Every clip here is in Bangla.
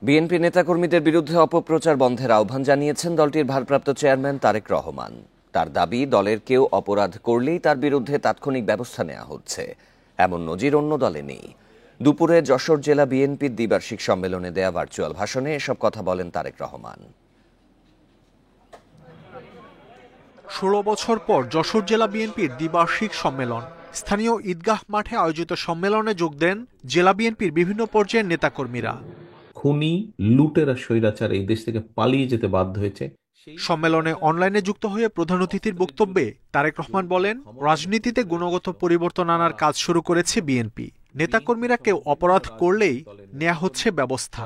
বিএনপি নেতাকর্মীদের বিরুদ্ধে অপপ্রচার বন্ধের আহ্বান জানিয়েছেন দলটির ভারপ্রাপ্ত চেয়ারম্যান তারেক রহমান। তার দাবি, দলের কেউ অপরাধ করলেই তার বিরুদ্ধে তাৎক্ষণিক ব্যবস্থা নেওয়া হচ্ছে, এমন নজির অন্য দলে নেই। দুপুরে যশোর জেলা বিএনপির দ্বিবার্ষিক সম্মেলনে দেয়া ভার্চুয়াল ভাষণে এসব কথা বলেন তারেক রহমান। ১৬ বছর পর যশোর জেলা বিএনপির দ্বিবার্ষিক সম্মেলন। স্থানীয় ঈদগাহ মাঠে আয়োজিত সম্মেলনে যোগ দেন জেলা বিএনপির বিভিন্ন পর্যায়ের নেতাকর্মীরা। খুনি, লুটেরা, স্বৈরাচার এই দেশ থেকে পালিয়ে যেতে বাধ্য হয়েছে। সম্মেলনে অনলাইনে যুক্ত হয়ে প্রধান অতিথির বক্তব্যে তারেক রহমান বলেন, রাজনীতিতে গুণগত পরিবর্তন আনার কাজ শুরু করেছে বিএনপি। নেতাকর্মীরা কেউ অপরাধ করলেই নেওয়া হচ্ছে ব্যবস্থা।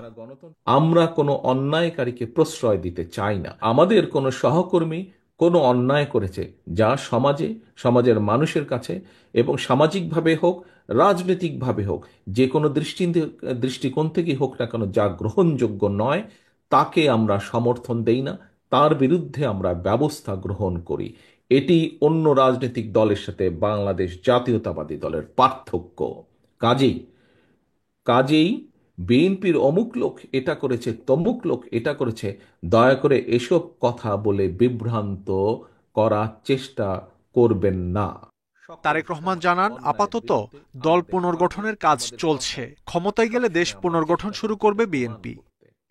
আমরা কোনো অন্যায়কারীকে প্রশ্রয় দিতে চাই না। আমাদের কোনো সহকর্মী কোনো অন্যায় করেছে, যা সমাজের মানুষের কাছে এবং সামাজিকভাবে হোক, রাজনৈতিকভাবে হোক, যে কোনো দৃষ্টিকোণ থেকে হোক না কেন, যা গ্রহণযোগ্য নয়, তাকে আমরা সমর্থন দেই না, তার বিরুদ্ধে আমরা ব্যবস্থা গ্রহণ করি। এটি অন্য রাজনৈতিক দলের সাথে বাংলাদেশ জাতীয়তাবাদী দলের পার্থক্য। কাজেই বিএনপির অমুক লোক এটা করেছে, তমুক লোক এটা করেছে, দয়া করে এসব কথা বলে বিভ্রান্ত করার চেষ্টা করবেন না। তারেক রহমান জানান, আপাতত দল পুনর্গঠনের কাজ চলছে। ক্ষমতায় গেলে দেশ পুনর্গঠন শুরু করবে বিএনপি।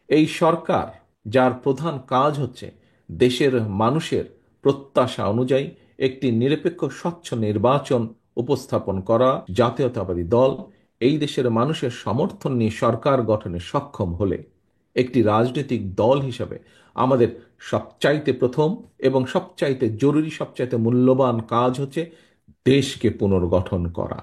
এই সরকার, যার প্রধান কাজ হচ্ছে দেশের মানুষের প্রত্যাশা অনুযায়ী একটি নিরপেক্ষ স্বচ্ছ নির্বাচন উপস্থাপন করা, জাতীয়তাবাদী দল এই দেশের মানুষের সমর্থন নিয়ে সরকার গঠনে সক্ষম হলে একটি রাজনৈতিক দল হিসেবে আমাদের সবচাইতে প্রথম এবং সবচাইতে জরুরি, সবচাইতে মূল্যবান কাজ হচ্ছে দেশকে পুনর্গঠন করা।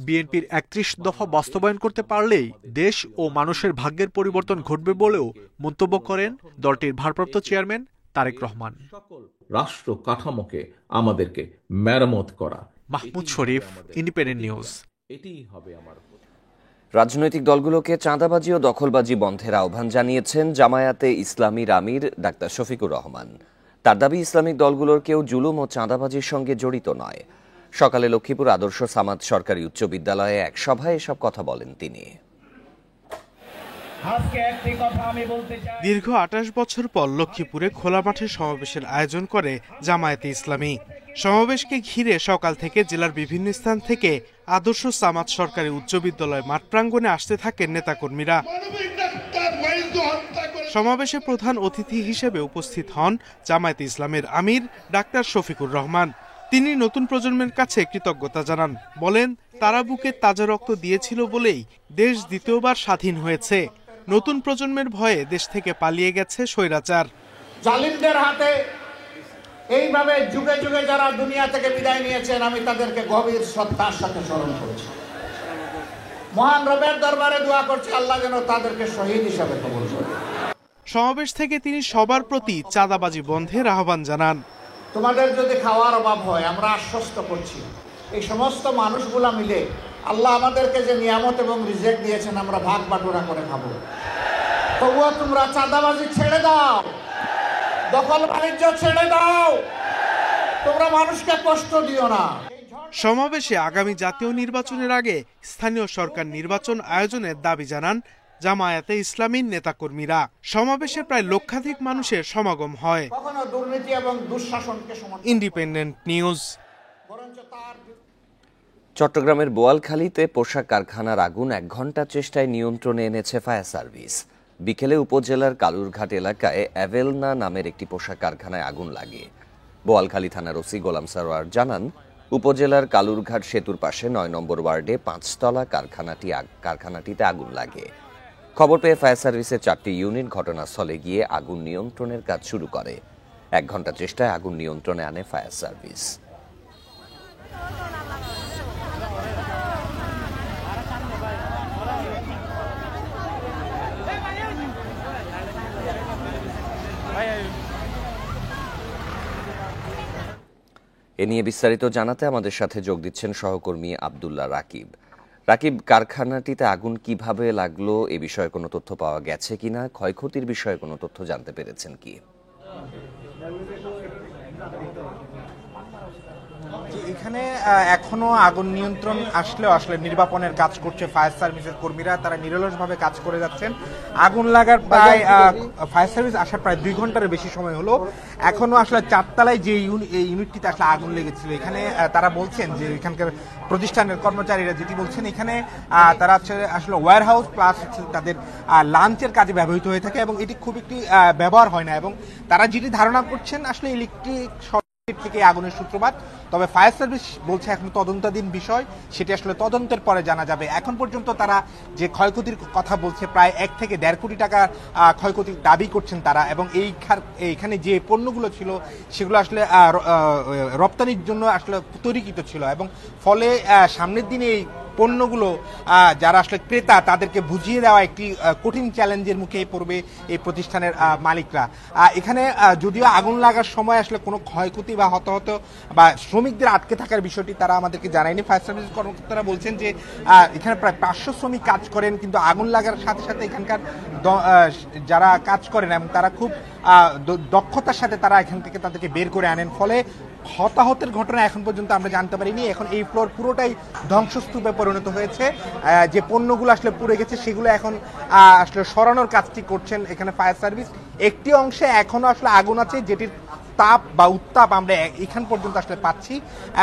বিএনপির ৩১ দফা বাস্তবায়ন করতে পারলেই দেশ ও মানুষের ভাগ্যের পরিবর্তন ঘটবে বলেও মন্তব্য করেন দলটির ভারপ্রাপ্ত চেয়ারম্যান তারেক রহমান। রাষ্ট্র কাঠামোকে আমাদেরকে মেরামত করা। মাহমুদ শরীফ, ইন্ডিপেন্ডেন্ট নিউজ। এটিই হবে আমার। রাজনৈতিক দলগুলোকে চাঁদাবাজি ও দখলবাজি বন্ধের আহ্বান জানিয়েছেন জামায়াতে ইসলামীর আমির ডাক্তার শফিকুর রহমান। তার দাবি, ইসলামিক দলগুলোর কেউ জুলুম ও চাঁদাবাজির সঙ্গে জড়িত নয়। সকালে লক্ষ্মীপুর আদর্শ সামাদ সরকারি উচ্চ বিদ্যালয়ে এক সভায় এসব কথা বলেন তিনি। দীর্ঘ ২৮ বছর পর লক্ষ্মীপুরে খোলা মাঠে সমাবেশের আয়োজন করে জামায়াতে ইসলামী। সমাবেশকে ঘিরে সকাল থেকে জেলার বিভিন্ন স্থান থেকে আদর্শ সামাদ সরকারি উচ্চ বিদ্যালয় মাঠ প্রাঙ্গণে আসতে থাকেন নেতাকর্মীরা। সমাবেশে প্রধান অতিথি হিসেবে উপস্থিত হন জামায়াতে ইসলামের আমির ডাক্তার শফিকুর রহমান। তিনি নতুন প্রজন্মের কাছে কৃতজ্ঞতা জানান। বলেন, তারা বুকে তাজা রক্ত দিয়েছিল বলেই দেশ দ্বিতীয়বার স্বাধীন হয়েছে। নতুন প্রজন্মের ভয়ে দেশ থেকে পালিয়ে গেছে স্বৈরাচার। জালিমদের হাতে এইভাবে যুগে যুগে যারা দুনিয়া থেকে বিদায় নিয়েছেন, আমি তাদেরকে গভীর শ্রদ্ধার সাথে স্মরণ করছি। মহান রবের দরবারে দোয়া করছি, আল্লাহ যেন তাদেরকে শহীদ হিসাবে কবুল করে। সমাবেশ থেকে তিনি সবার প্রতি চাঁদাবাজি বন্ধের আহ্বান জানান। তোমাদের যদি খাওয়ার অভাব হয়, আমরা আশ্বস্ত করছি, এই সমস্ত মানুষগুলা মিলে আল্লাহ আমাদেরকে যে নিয়ামত এবং রিজেক্ট দিয়েছেন, আমরা ভাগ বাটোয়ারা করে খাবো। তবুও তোমরা চাঁদাবাজি ছেড়ে দাও, দখল বাণিজ্য ছেড়ে দাও, তোমরা মানুষকে কষ্ট দিও না। সমাবেশে আগামী জাতীয় নির্বাচনের আগে স্থানীয় সরকার নির্বাচন আয়োজনের দাবি জানান জামায়াতে ইসলামীর নেতাকর্মীরা। সমাবেশে প্রায় লক্ষাধিক মানুষের সমাগম হয়। Independent news. চট্টগ্রামের বোয়ালখালীতে পোশাক কারখানার আগুন ১ ঘণ্টার চেষ্টায় নিয়ন্ত্রণে এনেছে ফায়ার সার্ভিস। বিকেলে উপজেলার কালুরঘাট এলাকায় অ্যাভেলনা নামের একটি পোশাক কারখানায় আগুন লাগে। বোয়ালখালী থানার ওসি গোলাম সরোয়ার জানান, উপজেলার কালুরঘাট সেতুর পাশে ৯ নম্বর ওয়ার্ডে ৫তলা কারখানাটিতে আগুন লাগে। খবর পেয়ে ফায়ার সার্ভিসের ৪টি ইউনিট ঘটনাস্থলে গিয়ে আগুন নিয়ন্ত্রণের কাজ শুরু করে। ১ ঘণ্টা চেষ্টায় আগুন নিয়ন্ত্রণে আনে ফায়ার সার্ভিস। এ নিয়ে বিস্তারিত জানাতে আমাদের সাথে যোগ দিচ্ছেন সহকর্মী আব্দুল্লাহ রাকিব। রাকিব, কারখানাটিতে আগুন কিভাবে লাগলো এ বিষয়ে কোনো তথ্য পাওয়া গেছে কিনা? ক্ষয়ক্ষতির বিষয়ে কোনো তথ্য জানতে পেরেছেন কি? এখানে এখনো আগুন নিয়ন্ত্রণ আসলে নির্বাপনের কাজ করছে ফায়ার সার্ভিসের কর্মীরা, তারা নিরলসভাবে কাজ করে যাচ্ছেন। আগুন লাগার প্রায় ফায়ার সার্ভিস আসার প্রায় 2 ঘন্টার বেশি সময় হলো। এখনো আসলে 4 তলায় যে ইউনিটটিতে আসলে আগুন লেগেছিল, এখানে তারা বলছেন যে এখানকার প্রতিষ্ঠানের কর্মচারীরা যেটি বলছেন, এখানে তারা আসলে ওয়্যার হাউস প্লাস তাদের লাঞ্চের কাজে ব্যবহৃত হয়ে থাকে এবং এটি খুব একটি ব্যবহার হয় না, এবং তারা যেটি ধারণা করছেন আসলে ইলেকট্রিক থেকে আগুনের সূত্রপাত। তবে ফায়ার সার্ভিস বলছে এখন তদন্তাধীন বিষয়, সেটি আসলে তদন্তের পরে জানা যাবে। এখন পর্যন্ত তারা যে ক্ষয়ক্ষতির কথা বলছে, প্রায় 1 থেকে 1.5 কোটি টাকা ক্ষয়ক্ষতির দাবি করছেন তারা, এবং এইখানে যে পণ্যগুলো ছিল সেগুলো আসলে রপ্তানির জন্য আসলে তৈরিকৃত ছিল, এবং ফলে সামনের দিনে এই পণ্যগুলো যারা আসলে ক্রেতা তাদেরকে বুঝিয়ে দেওয়া একটি কঠিন চ্যালেঞ্জের মুখে পড়বে এই প্রতিষ্ঠানের মালিকরা। এখানে যদিও আগুন লাগার সময় আসলে কোনো ক্ষয়ক্ষতি বা হতাহত বা শ্রমিকদের আটকে থাকার বিষয়টি তারা আমাদেরকে জানায়নি। ফায়ার সার্ভিস কর্মকর্তারা বলছেন যে এখানে প্রায় 500 শ্রমিক কাজ করেন, কিন্তু আগুন লাগার সাথে সাথে এখানকার যারা কাজ করেন এবং তারা খুব দক্ষতার সাথে তারা এখান থেকে তাদেরকে বের করে আনেন, ফলে হতাহতের ঘটনা এখন পর্যন্ত আমরা জানতে পারিনি। এখন এই ফ্লোর পুরোটাই ধ্বংসস্তূপে পরিণত হয়েছে। যে পণ্যগুলো আসলে পুড়ে গেছে সেগুলো এখন আসলে সরানোর কাজটি করছেন এখানে ফায়ার সার্ভিস। একটি অংশে এখনো আসলে আগুন আছে, যেটির তাপ বা উত্তাপ আমরা এখান পর্যন্ত আসলে পাচ্ছি,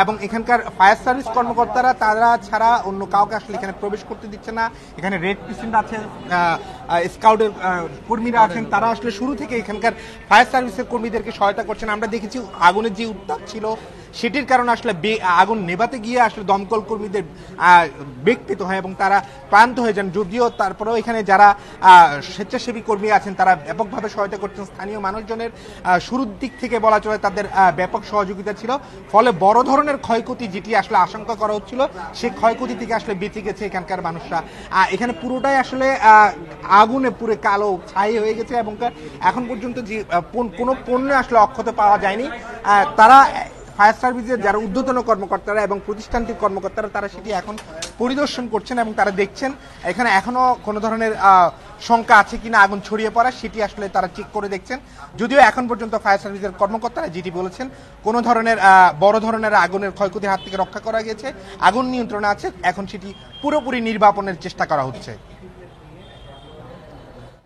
এবং এখানকার ফায়ার সার্ভিস কর্মকর্তারা তারা ছাড়া অন্য কাউকে আসলে এখানে প্রবেশ করতে দিচ্ছে না। এখানে রেড ক্রিসেন্ট আছে, স্কাউটের কর্মীরা আছেন, তারা আসলে শুরু থেকে এখানকার ফায়ার সার্ভিসের কর্মীদেরকে সহায়তা করছেন। আমরা দেখেছি আগুনের যে উত্তাপ ছিল সেটির কারণে আসলে আগুন নেভাতে গিয়ে আসলে দমকল কর্মীদের বেগ পেতে হয় এবং তারা ক্লান্ত হয়ে যান। যদিও তারপরেও এখানে যারা স্বেচ্ছাসেবী কর্মী আছেন তারা ব্যাপকভাবে সহায়তা করছেন। স্থানীয় মানুষজনের শুরুর দিক থেকে বলা চলে তাদের ব্যাপক সহযোগিতা ছিল, ফলে বড় ধরনের ক্ষয়ক্ষতি যেটি আসলে আশঙ্কা করা হচ্ছিল সেই ক্ষয়ক্ষতি থেকে আসলে বেঁচে গেছে এখানকার মানুষরা। এখানে পুরোটাই আসলে আগুনে পুরো কালো ছাই হয়ে গেছে, এবং এখন পর্যন্ত যে কোনো পণ্য আসলে অক্ষত পাওয়া যায়নি। তারা ফায়ার সার্ভিসের যারা ঊর্ধ্বতন কর্মকর্তারা এবং প্রতিষ্ঠানটির কর্মকর্তারা তারা সেটি এখন পরিদর্শন করছেন এবং তারা দেখছেন এখানে এখনো কোনো ধরনের শঙ্কা আছে কিনা আগুন ছড়িয়ে পড়া, সেটি আসলে তারা চেক করে দেখছেন। যদিও এখন পর্যন্ত ফায়ার সার্ভিসের কর্মকর্তারা যেটি বলেছেন কোনো ধরনের বড় ধরনের আগুনের ক্ষয়ক্ষতির হাত থেকে রক্ষা করা গেছে, আগুন নিয়ন্ত্রণে আছে, এখন সেটি পুরোপুরি নির্বাপনের চেষ্টা করা হচ্ছে।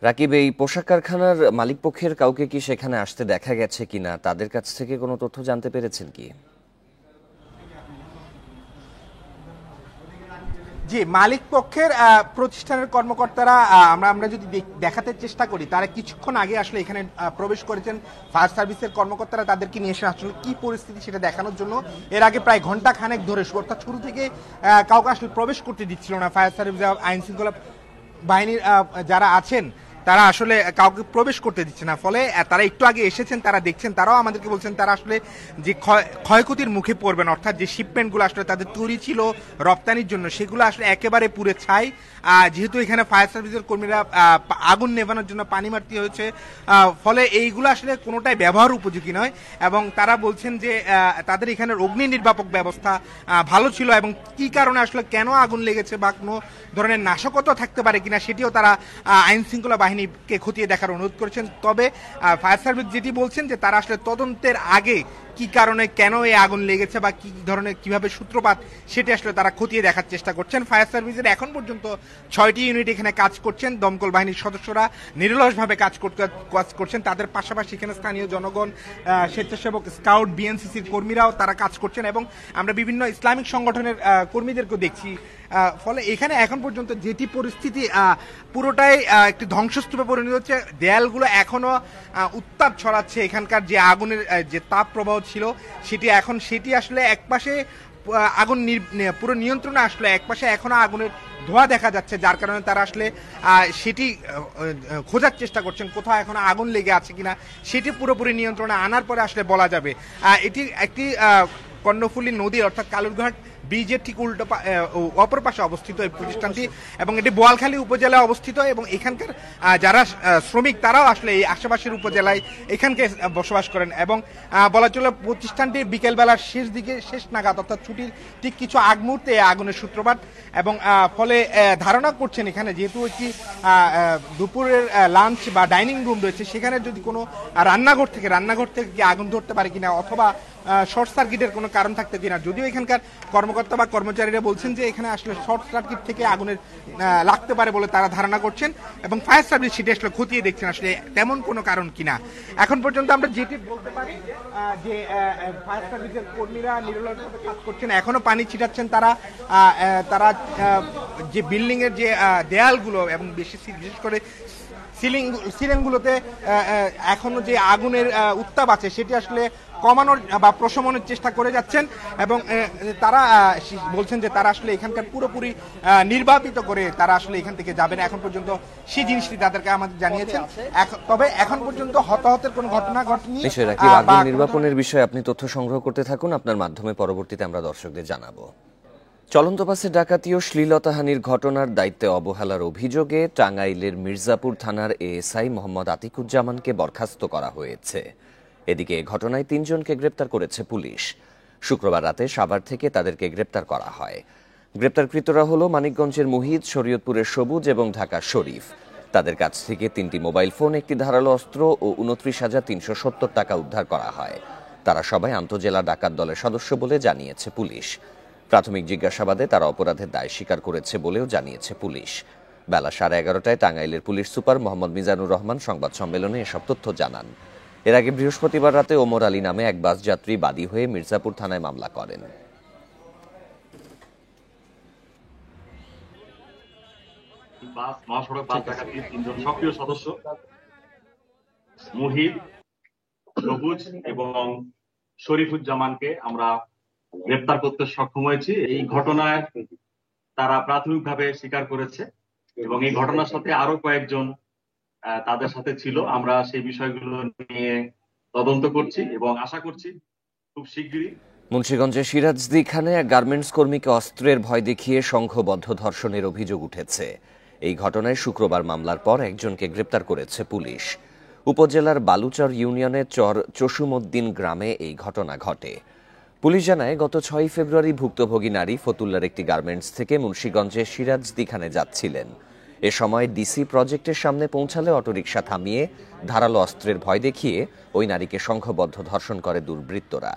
রাকিব, এই পোশাক কারখানার মালিক পক্ষের কাউকে কি সেখানে আসতে দেখা গেছে কিনা, তাদের কাছ থেকে কোনো তথ্য জানতে পেরেছেন কি? জি, মালিক পক্ষের প্রতিষ্ঠানের কর্মকর্তারা আমরা যদি দেখাতে চেষ্টা করি, তারা কিছুক্ষণ আগে আসলে এখানে প্রবেশ করেছেন। ফায়ার সার্ভিসের কর্মকর্তারা তাদেরকে নিয়ে এসে আসলে কি পরিস্থিতি সেটা দেখানোর জন্য। এর আগে প্রায় ঘন্টা খানেক ধরে অর্থাৎ শুরু থেকে কাউকে আসলে প্রবেশ করতে দিচ্ছিল না ফায়ার সার্ভিস, আইন শৃঙ্খলা বাহিনীর যারা আছেন তারা আসলে কাউকে প্রবেশ করতে দিচ্ছে না, ফলে তারা একটু আগে এসেছেন, তারা দেখছেন, তারাও আমাদেরকে বলছেন তারা আসলে যে ক্ষয়ক্ষতির মুখে পড়বেন, অর্থাৎ যে শিপমেন্টগুলো আসলে তাদের তৈরি ছিল রপ্তানির জন্য সেগুলো আসলে একেবারে পুড়ে ছাই। যেহেতু এখানে ফায়ার সার্ভিসের কর্মীরা আগুন নেভানোর জন্য পানি মারতে হয়েছে, ফলে এইগুলো আসলে কোনোটাই ব্যবহার উপযোগী নয়, এবং তারা বলছেন যে তাদের এখানের অগ্নি নির্বাপক ব্যবস্থা ভালো ছিল, এবং কি কারণে আসলে কেন আগুন লেগেছে বা কোনো ধরনের নাশকতা থাকতে পারে কিনা সেটিও তারা আইন শৃঙ্খলা বাহিনীকে খতিয়ে দেখার অনুরোধ করেছেন। তবে ফায়ার সার্ভিস যেটি বলছেন যে তারা আসলে তদন্তের আগে কি কারণে কেন এই আগুন লেগেছে বা কি ধরনের কিভাবে সূত্রপাত সেটি আসলে তারা খতিয়ে দেখার চেষ্টা করছেন। ফায়ার সার্ভিসের এখন পর্যন্ত 6টি ইউনিট এখানে কাজ করছেন, দমকল বাহিনীর সদস্যরা নিরলসভাবে কাজ করছেন, তাদের পাশাপাশি এখানে স্থানীয় জনগণ, স্বেচ্ছাসেবক, স্কাউট, বিএনসিসির কর্মীরাও তারা কাজ করছেন, এবং আমরা বিভিন্ন ইসলামিক সংগঠনের কর্মীদেরকেও দেখছি। ফলে এখানে এখন পর্যন্ত যেটি পরিস্থিতি পুরোটাই একটি ধ্বংসস্তূপে পরিণত হচ্ছে। দেয়ালগুলো এখনো উত্তাপ ছড়াচ্ছে, এখানকার যে আগুনের যে তাপ প্রবাহ ছিল সেটি আসলে একপাশে আগুন পুরো নিয়ন্ত্রণে আসলে, একপাশে এখনো আগুনের ধোঁয়া দেখা যাচ্ছে, যার কারণে তারা আসলে সেটি খোঁজার চেষ্টা করছেন কোথাও এখনো আগুন লেগে আছে কিনা, সেটি পুরোপুরি নিয়ন্ত্রণে আনার পরে আসলে বলা যাবে। এটি একটি কর্ণফুলী নদী অর্থাৎ কালুরঘাট ব্রিজের ঠিক উল্টো অপর পাশে অবস্থিত এই প্রতিষ্ঠানটি, এবং এটি বোয়ালখালী উপজেলায় অবস্থিত, এবং এখানকার যারা শ্রমিক তারাও আসলে এই আশেপাশের উপজেলায় এখানকে বসবাস করেন। এবং বলা চলে প্রতিষ্ঠানটি বিকেলবেলার শেষ নাগাদ অর্থাৎ ছুটির ঠিক কিছু আগ মুহূর্তে আগুনের সূত্রপাত, এবং ফলে ধারণা করছেন এখানে যেহেতু একটি দুপুরের লাঞ্চ বা ডাইনিং রুম রয়েছে, সেখানে যদি কোনো রান্নাঘর থেকে কি আগুন ধরতে পারে কিনা, অথবা শর্ট সার্কিটের কোনো কারণ থাকতে কিনা। যদিও এখানকার কর্মকর্তা বা কর্মচারীরা বলছেন যে এখানে আসলে শর্ট সার্কিট থেকে আগুনের লাগতে পারে বলে তারা ধারণা করছেন, এবং ফায়ার সার্ভিস সেটি আসলে খতিয়ে দেখছেন আসলে তেমন কোনো কারণ কিনা। এখন পর্যন্ত আমরা যেটি বলতে পারি যে ফায়ার সার্ভিসের কর্মীরা নিরলসভাবে কাজ করছেন, এখনো পানি ছিটাচ্ছেন তারা যে বিল্ডিং এর যে দেয়ালগুলো এবং বিশেষ করে সিলিংগুলোতে এখনো যে আগুনের উত্তাপ আছে সেটি আসলে কমানোর বা প্রশমনের চেষ্টা করে যাচ্ছেন, এবং তারা বলছেন যে তারা আসলে এখানকার পুরোপুরি নির্বাপিত করে তারা আসলে এখান থেকে যাবেন। এখন পর্যন্ত সেই জিনিসটি তাদেরকে আমাদের জানিয়েছেন। তবে এখন পর্যন্ত হতাহতের কোনো ঘটনা ঘটেনি। আগুন নির্বাপনের বিষয়ে আপনি তথ্য সংগ্রহ করতে থাকুন, আপনার মাধ্যমে পরবর্তীতে আমরা দর্শকদের জানাবো। চলন্ত বাসে ডাকাতি ও শ্লীলতাহানির ঘটনার দায়িত্বে অবহেলার অভিযোগে টাঙ্গাইলের মির্জাপুর থানার এএসআই মোহাম্মদ আতিকুজ্জামানকে বরখাস্ত করা হয়েছে। এদিকে ঘটনায় 3 জনকে গ্রেপ্তার করেছে পুলিশ। শুক্রবার রাতে সাভার থেকে তাদেরকে গ্রেপ্তার করা হয়। গ্রেপ্তারকৃতরা হলো মানিকগঞ্জের মুহিত, শরীয়তপুরের সবুজ এবং ঢাকার শরীফ। তাদের কাছ থেকে 3টি মোবাইল ফোন, একটি ধারালো অস্ত্র ও 29,370 টাকা উদ্ধার করা হয়। তারা সবাই আন্তজেলা ডাকাত দলের সদস্য বলে জানিয়েছে পুলিশ। প্রাথমিক জিজ্ঞাসাবাদে তারা অপরাধের দায় স্বীকার করেছে বলেও জানিয়েছে পুলিশ। বেলা 11:30টায় টাঙ্গাইলের পুলিশ সুপার মোহাম্মদ মিজানুর রহমান সংবাদ সম্মেলনে এসব তথ্য জানান। এর আগে বৃহস্পতিবার রাতে ওমর আলী নামে এক বাস যাত্রী বাদী হয়ে মির্জাপুর থানায় মামলা করেন। মহাসড়ক বাস ডাকাতির 3 জন সক্রিয় সদস্য মুহিত, সবুজ এবং শরীফুজ্জামানকে আমরা গ্রেপ্তার করতে সক্ষম হয়েছি। এই ঘটনায় তারা প্রাথমিকভাবে স্বীকার করেছে, এবং এই ঘটনার সাথে আরো কয়েকজন তাদের সাথে ছিল। আমরা সেই বিষয়গুলো নিয়ে তদন্ত করছি এবং আশা করছি খুব শীঘ্রই। মুন্সিগঞ্জের সিরাজদিখানে এক গার্মেন্টস কর্মীকে অস্ত্রের ভয় দেখিয়ে সংঘবদ্ধ ধর্ষণের অভিযোগ উঠেছে। এই ঘটনায় শুক্রবার মামলার পর একজনকে গ্রেপ্তার করেছে পুলিশ। উপজেলার বালুচর ইউনিয়নের চর চসুমউদ্দিন গ্রামে এই ঘটনা ঘটে। পুলিশ জানায়, গত 6 ফেব্রুয়ারি ভুক্তভোগী নারী ফতুল্লার একটি গার্মেন্টস থেকে মুন্সিগঞ্জের সিরাজদিখানে যাচ্ছিলেন। এ সময় ডিসি প্রজেক্টের সামনে পৌঁছালে অটোরিকশা থামিয়ে ধারালো অস্ত্রের ভয় দেখিয়ে ওই নারীকে সংঘবদ্ধ ধর্ষণ করে দুর্বৃত্তরা।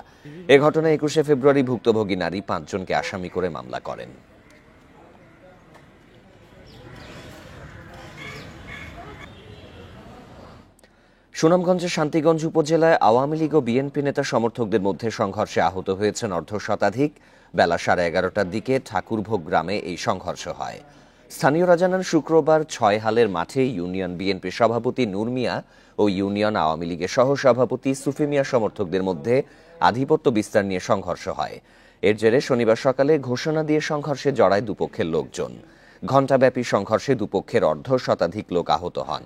এ ঘটনায় 21 ফেব্রুয়ারি ভুক্তভোগী নারী 5 জনকে আসামি করে মামলা করেন। সুনামগঞ্জের শান্তিগঞ্জ উপজেলায় আওয়ামী লীগ ও বিএনপি নেতা সমর্থকদের মধ্যে সংঘর্ষে আহত হয়েছেন অর্ধশতাধিক। বেলা 11:30টার দিকে ঠাকুরভোগ গ্রামে এই সংঘর্ষ হয়। স্থানীয়রা জানান, শুক্রবার 6 হালের মাঠে ইউনিয়ন বিএনপি সভাপতি নূর মিয়া ও ইউনিয়ন আওয়ামী লীগের সহসভাপতি সুফি মিয়া সমর্থকদের মধ্যে আধিপত্য বিস্তার নিয়ে সংঘর্ষ হয়। এর জেরে শনিবার সকালে ঘোষণা দিয়ে সংঘর্ষে জড়ায় দুপক্ষের লোকজন। ঘণ্টাব্যাপী সংঘর্ষে দুপক্ষের অর্ধশতাধিক লোক আহত হন।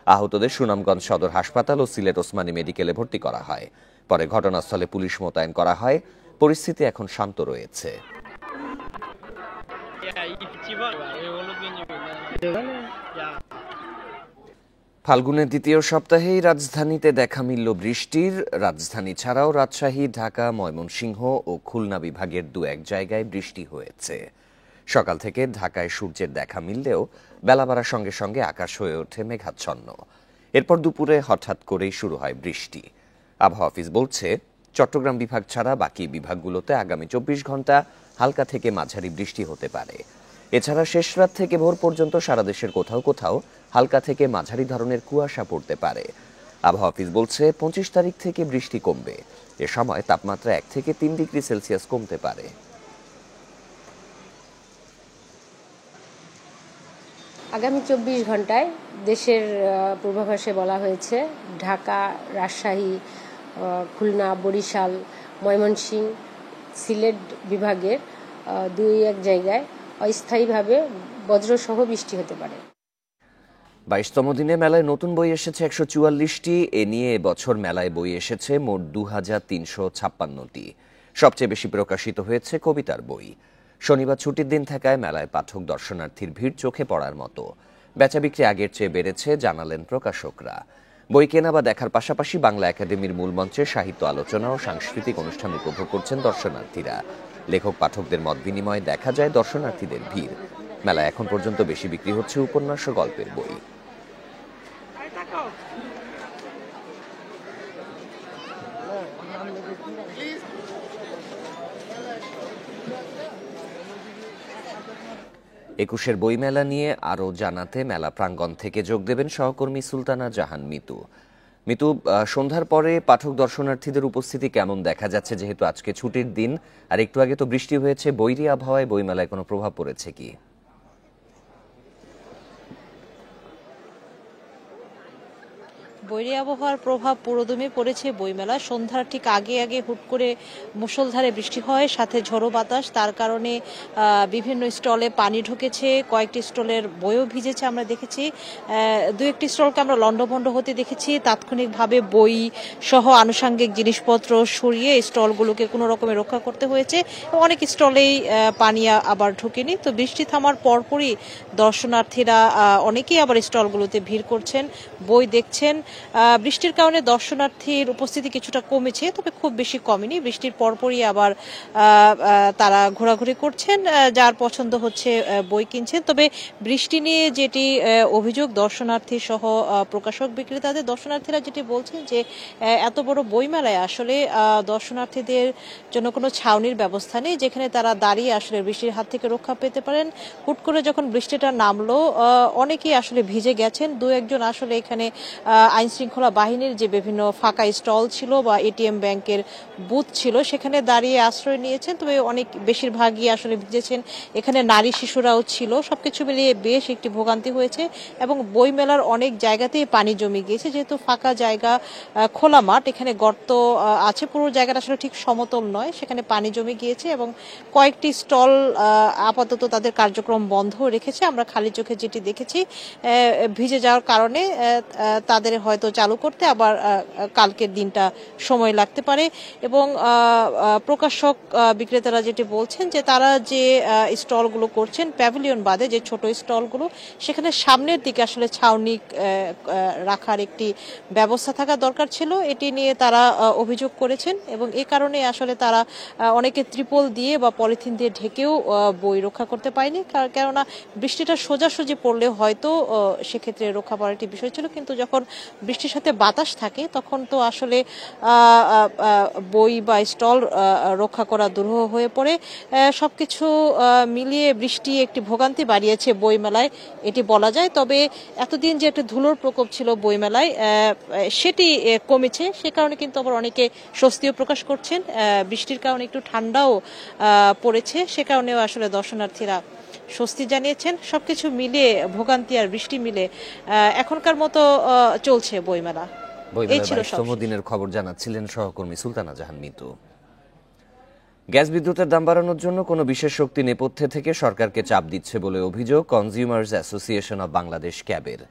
আহতদের সুনামগঞ্জ সদর হাসপাতাল ও সিলেট ওসমানী মেডিকেলে ভর্তি করা হয়। পরে ঘটনাস্থলে পুলিশ মোতায়েন করা হয়। পরিস্থিতি এখন শান্ত রয়েছে। ফাল্গুনের দ্বিতীয় সপ্তাহেই রাজধানীতে দেখা মিলল বৃষ্টির। রাজধানী ছাড়াও রাজশাহী, ঢাকা, ময়মনসিংহ ও খুলনা বিভাগের 2-1 জায়গায় বৃষ্টি হয়েছে। সকাল থেকে ঢাকায় সূর্যের দেখা মিললেও বেলা বাড়ার সঙ্গে সঙ্গে আকাশ হয়ে ওঠে মেঘাচ্ছন্ন। এরপর দুপুরে হঠাৎ করেই শুরু হয় বৃষ্টি। আবহাওয়া অফিস বলছে, চট্টগ্রাম বিভাগ ছাড়া বাকি বিভাগগুলোতে আগামী 24 ঘন্টা হালকা থেকে মাঝারি বৃষ্টি হতে পারে। এছাড়া শেষ রাত থেকে ভোর পর্যন্ত সারা দেশের কোথাও কোথাও হালকা থেকে মাঝারি ধরনের কুয়াশা পড়তে পারে। আবহাওয়া অফিস বলছে, 25 তারিখ থেকে বৃষ্টি কমবে। এ সময় তাপমাত্রা 1 থেকে 3 ডিগ্রি সেলসিয়াস কমতে পারে। আগামী 24 ঘন্টায় দেশের পূর্বাভাসে বলা হয়েছে, ঢাকা, রাজশাহী, খুলনা, বরিশাল, ময়মনসিংহ, সিলেট বিভাগের 2-1 জায়গায় অস্থায়ীভাবে বজ্রসহ বৃষ্টি হতে পারে। 22তম দিনে মেলায় নতুন বই এসেছে 144টি। এ নিয়ে এবছর মেলায় বই এসেছে মোট 2356টি। সবচেয়ে বেশি প্রকাশিত হয়েছে কবিতার বই। শনিবার ছুটির দিন থাকায় মেলায় পাঠক দর্শনার্থীর ভিড় চোখে পড়ার মতো। বেচাবিক্রি আগের চেয়ে বেড়েছে জানালেন প্রকাশকরা। বই কেনা বা দেখার পাশাপাশি বাংলা একাডেমির মূল মঞ্চে সাহিত্য আলোচনা ও সাংস্কৃতিক অনুষ্ঠান উপভোগ করছেন দর্শনার্থীরা। লেখক পাঠকদের মত বিনিময়ে দেখা যায় দর্শনার্থীদের ভিড়। মেলায় এখন পর্যন্ত বেশি বিক্রি হচ্ছে উপন্যাস ও গল্পের বই। একুশের বইমেলা নিয়ে আরও জানাতে মেলা প্রাঙ্গণ থেকে যোগ দেবেন সহকর্মী সুলতানা জাহান মিতু। মিতু, সন্ধ্যার পরে পাঠক দর্শনার্থীদের উপস্থিতি কেমন দেখা যাচ্ছে, যেহেতু আজকে ছুটির দিন আর একটু আগে তো বৃষ্টি হয়েছে? বৈরী আবহাওয়ায় বইমেলায় কোনো প্রভাব পড়েছে কি? বৈরী আবহাওয়ার প্রভাব পুরোদমে পড়েছে বইমেলা। সন্ধ্যার ঠিক আগে আগে হুট করে মুষলধারে বৃষ্টি হয়, সাথে ঝোড়ো বাতাস। তার কারণে বিভিন্ন স্টলে পানি ঢুকেছে, কয়েকটি স্টলের বইও ভিজেছে আমরা দেখেছি। দু একটি স্টলকে আমরা লন্ডভন্ড হতে দেখেছি। তাৎক্ষণিকভাবে বই সহ আনুষঙ্গিক জিনিসপত্র সরিয়ে স্টলগুলোকে কোনো রকমে রক্ষা করতে হয়েছে। অনেক স্টলেই পানি আবার ঢুকেনি। তো বৃষ্টি থামার পরপরই দর্শনার্থীরা অনেকেই আবার স্টলগুলোতে ভিড় করছেন, বই দেখছেন। বৃষ্টির কারণে দর্শনার্থীর উপস্থিতি কিছুটা কমেছে, তবে খুব বেশি কমেনি। বৃষ্টির পরপরই আবার তারা ঘোরাঘুরি করছেন, যার পছন্দ হচ্ছে বই কিনছেন। তবে বৃষ্টি নিয়ে যেটি অভিযোগ দর্শনার্থী সহ প্রকাশক বিক্রেতাদের, দর্শনার্থীরা যেটি বলছেন যে এত বড় বইমেলায় আসলে দর্শনার্থীদের জন্য কোনো ছাউনির ব্যবস্থা নেই, যেখানে তারা দাঁড়িয়ে আসলে বৃষ্টির হাত থেকে রক্ষা পেতে পারেন। হুট করে যখন বৃষ্টিটা নামলো, অনেকেই আসলে ভিজে গেছেন। দু একজন আসলে এখানে আইন শৃঙ্খলা বাহিনীর যে বিভিন্ন ফাঁকা স্টল ছিল বা এটিএম ব্যাংকের বুথ ছিল, সেখানে দাঁড়িয়ে আশ্রয় নিয়েছেন। তবে অনেক বেশিরভাগই আসলে ভিজেছেন। এখানে নারী শিশুরাও ছিল। সবকিছু মিলিয়ে বেশ একটি ভোগান্তি হয়েছে এবং বইমেলার অনেক জায়গাতেই পানি জমে গিয়েছে। যেহেতু ফাঁকা জায়গা, খোলা মাঠ, এখানে গর্ত আছে, পুরো জায়গাটা আসলে ঠিক সমতল নয়, সেখানে পানি জমে গিয়েছে এবং কয়েকটি স্টল আপাতত তাদের কার্যক্রম বন্ধ রেখেছে। আমরা খালি চোখে যেটি দেখেছি, ভিজে যাওয়ার কারণে তাদের হয়তো চালু করতে আবার কালকের দিনটা সময় লাগতে পারে। এবং প্রকাশক বিক্রেতারা যেটি বলছেন যে তারা যে স্টলগুলো করছেন প্যাভিলিয়ন বাদে যে ছোট স্টলগুলো, সেখানে সামনের দিকে আসলে ছাউনি রাখার একটি ব্যবস্থা থাকা দরকার ছিল। এটি নিয়ে তারা অভিযোগ করেছেন এবং এ কারণে আসলে তারা অনেকে ত্রিপল দিয়ে বা পলিথিন দিয়ে ঢেকেও বই রক্ষা করতে পারেনি। কেননা বৃষ্টিটা সোজাসুজি পড়লে হয়তো সেক্ষেত্রে রক্ষা পাওয়ার একটি বিষয় ছিল, কিন্তু যখন বৃষ্টির সাথে বাতাস থাকে তখন তো আসলে বই বা স্টল রক্ষা করা দুরূহ হয়ে পড়ে। সবকিছু মিলিয়ে বৃষ্টি একটি ভোগান্তি বাড়িয়েছে বইমেলায়, এটি বলা যায়। তবে এতদিন যে একটা ধুলোর প্রকোপ ছিল বইমেলায়, সেটি কমেছে। সে কারণে কিন্তু আবার অনেকে স্বস্তিও প্রকাশ করছেন। বৃষ্টির কারণে একটু ঠান্ডাও পড়েছে, সে কারণেও আসলে দর্শনার্থীরা স্বস্তি জানিয়েছেন। সবকিছু মিলিয়ে ভোগান্তি আর বৃষ্টি মিলে এখনকার মতো চলছে বইমেলা। এই ছিল 22তম দিনের খবর জানাচ্ছিলেন সহকর্মী সুলতানা জাহান মিতু। গ্যাস বিদ্যুতের দাম বাড়ানোর জন্য কোনো বিশেষ শক্তি নেপথ্যে থেকে সরকারকে চাপ দিচ্ছে বলে অভিযোগ কনজিউমার্স অ্যাসোসিয়েশন অব বাংলাদেশ ক্যাবের।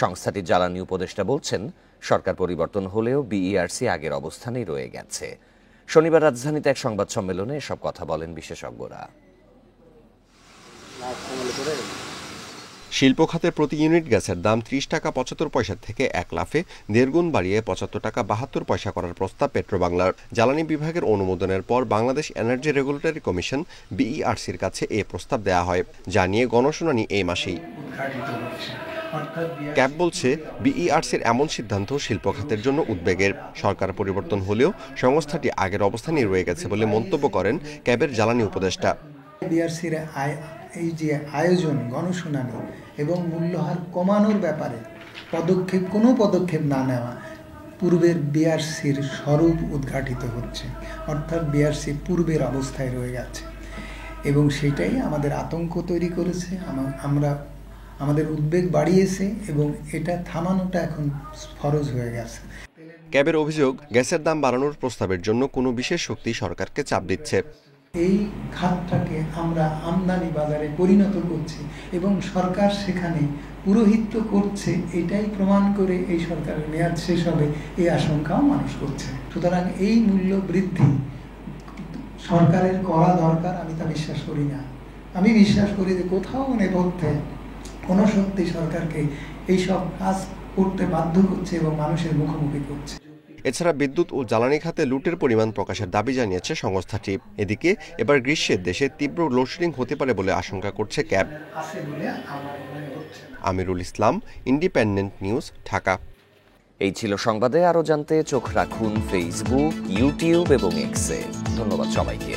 সংস্থাটির জ্বালানি উপদেষ্টা বলছেন, সরকার পরিবর্তন হলেও বিইআরসি আগের অবস্থানেই রয়ে গেছে। শনিবার রাজধানীতে এক সংবাদ সম্মেলনে এসব কথা বলেন বিশেষজ্ঞরা। শিল্প খাতে প্রতি ইউনিট গ্যাসের দাম ৩০ টাকা ৭৫ পয়সা থেকে ১ লাফে ১.৫ গুণ বাড়িয়ে ৭৫ টাকা ৭২ পয়সা করার প্রস্তাব পেট্রোবাংলার। জ্বালানি বিভাগের অনুমোদনের পর বাংলাদেশ এনার্জি রেগুলেটরি কমিশন বিইআরসির কাছে এ প্রস্তাব দেয়া হয়, যা নিয়ে গণশুনানি এই মাসেই। ক্যাব বলছে, বিইআরসির এমন সিদ্ধান্ত শিল্প খাতের জন্য উদ্বেগের। সরকার পরিবর্তন হলেও সংস্থাটি আগের অবস্থানেই রয়ে গেছে বলে মন্তব্য করেন ক্যাবের জ্বালানি উপদেষ্টা। বিইআরসির এই যে আয়োজন, গণশুনানি এবং মূল্যহার কমানোর ব্যাপারে কোনো পদক্ষেপ না নেওয়া, পূর্বের বিইআরসির স্বরূপ উদ্ঘাটিত হচ্ছে। অর্থাৎ বিইআরসি পূর্বের অবস্থায় রয়ে গেছে এবং সেটাই আমাদের আতঙ্ক তৈরি করেছে, আমাদের উদ্বেগ বাড়িয়েছে এবং এটা থামানোটা এখন ফরজ হয়ে গেছে। ক্যাবের অভিযোগ, গ্যাসের দাম বাড়ানোর প্রস্তাবের জন্য কোনো বিশেষ শক্তি সরকারকে চাপ দিচ্ছে। এই খাতটাকে আমরা আমদানি বাজারে পরিণত করছি এবং সরকার সেখানে পুরোহিত্য করছে, এটাই প্রমাণ করে এই সরকারের মেয়াদ শেষ হবে এই আশঙ্কাও মানুষ করছে। সুতরাং এই মূল্য বৃদ্ধি সরকারের করা দরকার আমি তা বিশ্বাস করি না। আমি বিশ্বাস করি যে কোথাও নেপথ্যে কোনো শক্তি সরকারকে এইসব কাজ করতে বাধ্য করছে এবং মানুষের মুখোমুখি করছে। এছাড়া বিদ্যুৎ ও জ্বালানি খাতে লুটের পরিমাণ প্রকাশের দাবি জানিয়েছে সংস্থাটি। এদিকে এবার গ্রীষ্মে দেশে তীব্র লোডশেডিং হতে পারে বলে আশঙ্কা করছে cab. Amirul Islam, independent news, Dhaka. এই ছিল সংবাদে। আরও জানতে চোখ রাখুন ফেসবুক, ইউটিউব এবং এক্সে। ধন্যবাদ সবাইকে।